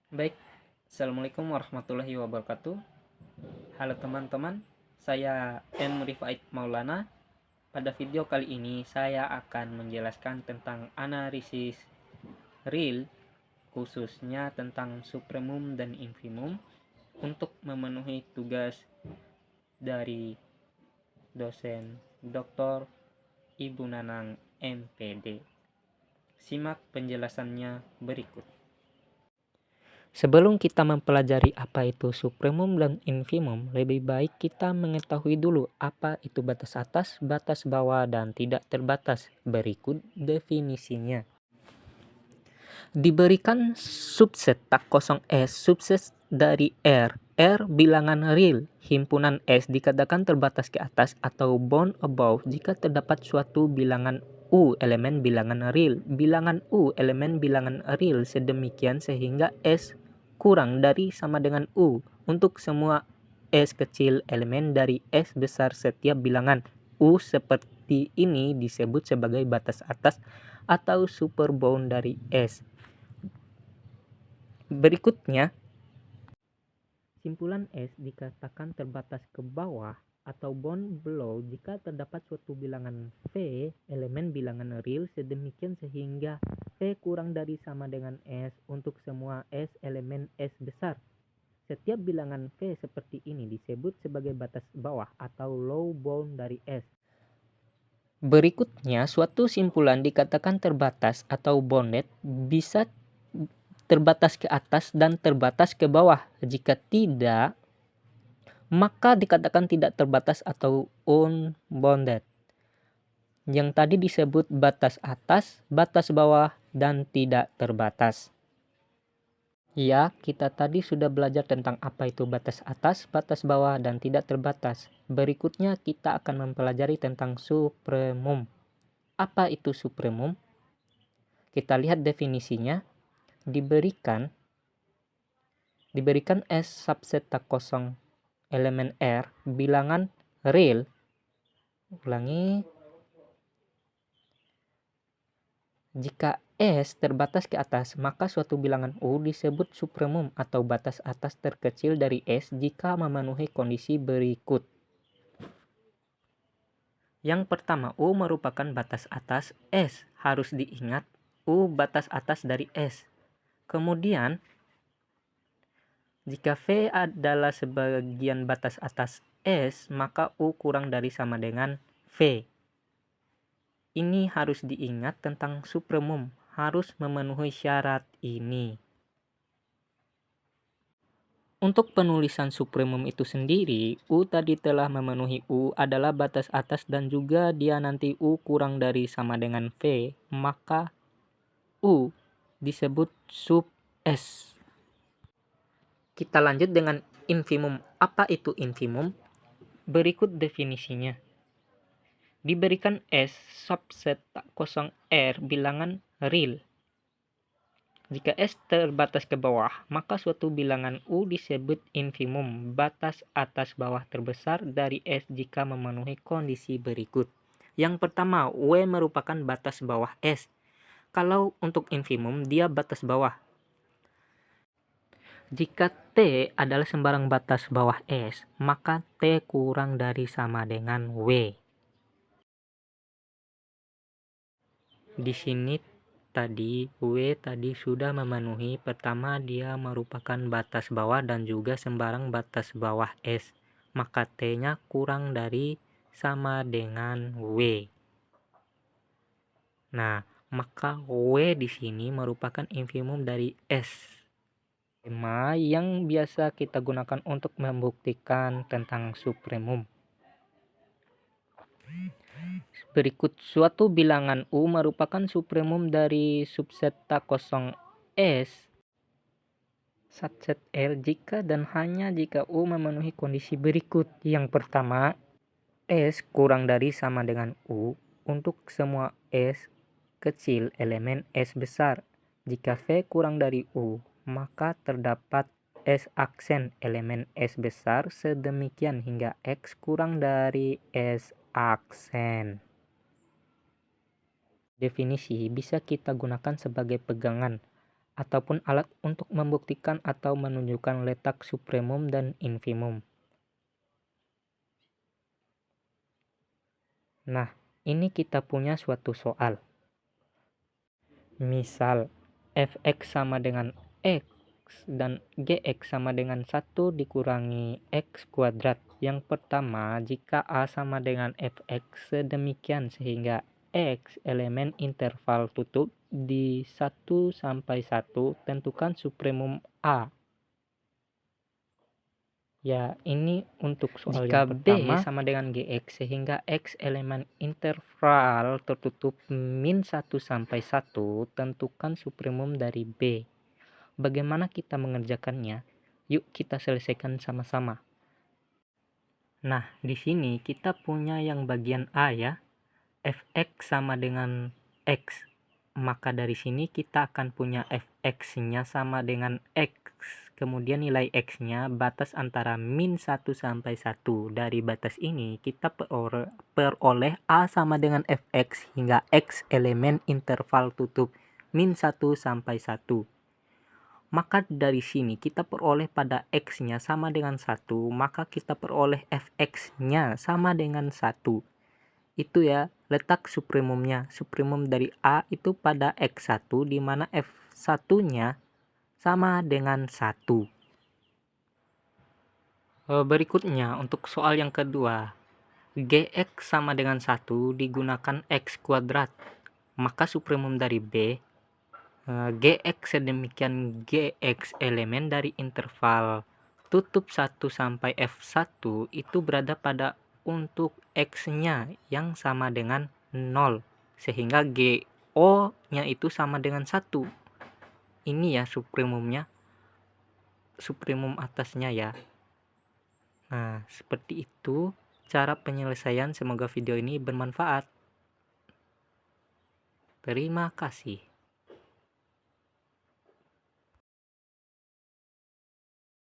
Baik, Assalamualaikum warahmatullahi wabarakatuh. Halo teman-teman, saya M. Rifait Maulana. Pada video kali ini saya akan menjelaskan tentang analisis real, khususnya tentang supremum dan infimum untuk memenuhi tugas dari dosen Dr. Ibu Nanang MPD. Simak penjelasannya berikut. Sebelum kita mempelajari apa itu supremum dan infimum, lebih baik kita mengetahui dulu apa itu batas atas, batas bawah, dan tidak terbatas. Berikut definisinya. Diberikan subset tak kosong S, subset dari R. R bilangan real, himpunan S dikatakan terbatas ke atas atau bound above jika terdapat suatu bilangan U elemen bilangan real, bilangan U elemen bilangan real sedemikian sehingga S kurang dari sama dengan U untuk semua S kecil elemen dari S besar setiap bilangan. U seperti ini disebut sebagai batas atas atau superbound dari S. Berikutnya, simpulan S dikatakan terbatas ke bawah atau bound below jika terdapat suatu bilangan V elemen bilangan real sedemikian sehingga V kurang dari sama dengan S untuk semua S elemen S besar. Setiap bilangan V seperti ini disebut sebagai batas bawah atau low bound dari S. Berikutnya, suatu simpulan dikatakan terbatas atau bounded bisa terbatas ke atas dan terbatas ke bawah. Jika tidak, maka dikatakan tidak terbatas atau unbounded. Yang tadi disebut batas atas, batas bawah, dan tidak terbatas. Ya, kita tadi sudah belajar tentang apa itu batas atas, batas bawah, dan tidak terbatas. Berikutnya kita akan mempelajari tentang supremum. Apa itu supremum? Kita lihat definisinya. Diberikan S subset tak kosong elemen R bilangan real. Ulangi. Jika S terbatas ke atas, maka suatu bilangan U disebut supremum atau batas atas terkecil dari S jika memenuhi kondisi berikut. Yang pertama, U merupakan batas atas S. Harus diingat, U batas atas dari S. Kemudian, jika V adalah sebagian batas atas S, maka U kurang dari sama dengan V. Ini harus diingat tentang supremum, harus memenuhi syarat ini. Untuk penulisan supremum itu sendiri, U tadi telah memenuhi U adalah batas atas dan juga dia nanti U kurang dari sama dengan V, maka U disebut sub S. Kita lanjut dengan infimum. Apa itu infimum? Berikut definisinya. Diberikan S subset tak kosong R bilangan real. Jika S terbatas ke bawah, maka suatu bilangan U disebut infimum, batas atas bawah terbesar dari S jika memenuhi kondisi berikut. Yang pertama, W merupakan batas bawah S. Kalau untuk infimum, dia batas bawah. Jika T adalah sembarang batas bawah S, maka T kurang dari sama dengan W. Di sini tadi W tadi sudah memenuhi. Pertama, dia merupakan batas bawah dan juga sembarang batas bawah S. Maka T-nya kurang dari sama dengan W. Nah, maka W di sini merupakan infimum dari S. Tema yang biasa kita gunakan untuk membuktikan tentang supremum. Berikut, suatu bilangan U merupakan supremum dari subset tak kosong S subset R jika dan hanya jika U memenuhi kondisi berikut. Yang pertama, S kurang dari sama dengan U untuk semua S kecil elemen S besar. Jika V kurang dari U, maka terdapat S aksen elemen S besar sedemikian hingga X kurang dari S aksen. Definisi bisa kita gunakan sebagai pegangan. ataupun alat untuk membuktikan atau menunjukkan letak supremum dan infimum. Nah, ini kita punya suatu soal. Misal, fx sama dengan x dan gx sama dengan 1 dikurangi x kuadrat. Yang pertama, jika a sama dengan fx sedemikian sehingga x elemen interval tutup di 1 sampai 1, tentukan supremum a. Ya, ini untuk soal jika yang pertama. B sama dengan gx sehingga x elemen interval tertutup min 1 sampai 1, tentukan supremum dari B. Bagaimana kita mengerjakannya? Yuk kita selesaikan sama-sama. Nah, di sini kita punya yang bagian A ya. Fx sama dengan x. Maka dari sini kita akan punya fx-nya sama dengan x. Kemudian nilai x-nya batas antara min 1 sampai 1. Dari batas ini kita peroleh a sama dengan fx hingga x elemen interval tutup min 1 sampai 1. Maka dari sini kita peroleh pada x-nya sama dengan 1, maka kita peroleh fx-nya sama dengan 1. Itu ya letak supremumnya. Supremum dari A itu pada X1 di mana F1-nya sama dengan 1. Berikutnya untuk soal yang kedua. Gx sama dengan 1 digunakan X kuadrat. Maka supremum dari B Gx sedemikian Gx elemen dari interval tutup 1 sampai F1 itu berada pada untuk X-nya yang sama dengan 0. Sehingga GO-nya itu sama dengan 1. Ini ya supremumnya. Supremum atasnya ya. Nah, seperti itu cara penyelesaian. Semoga video ini bermanfaat. Terima kasih.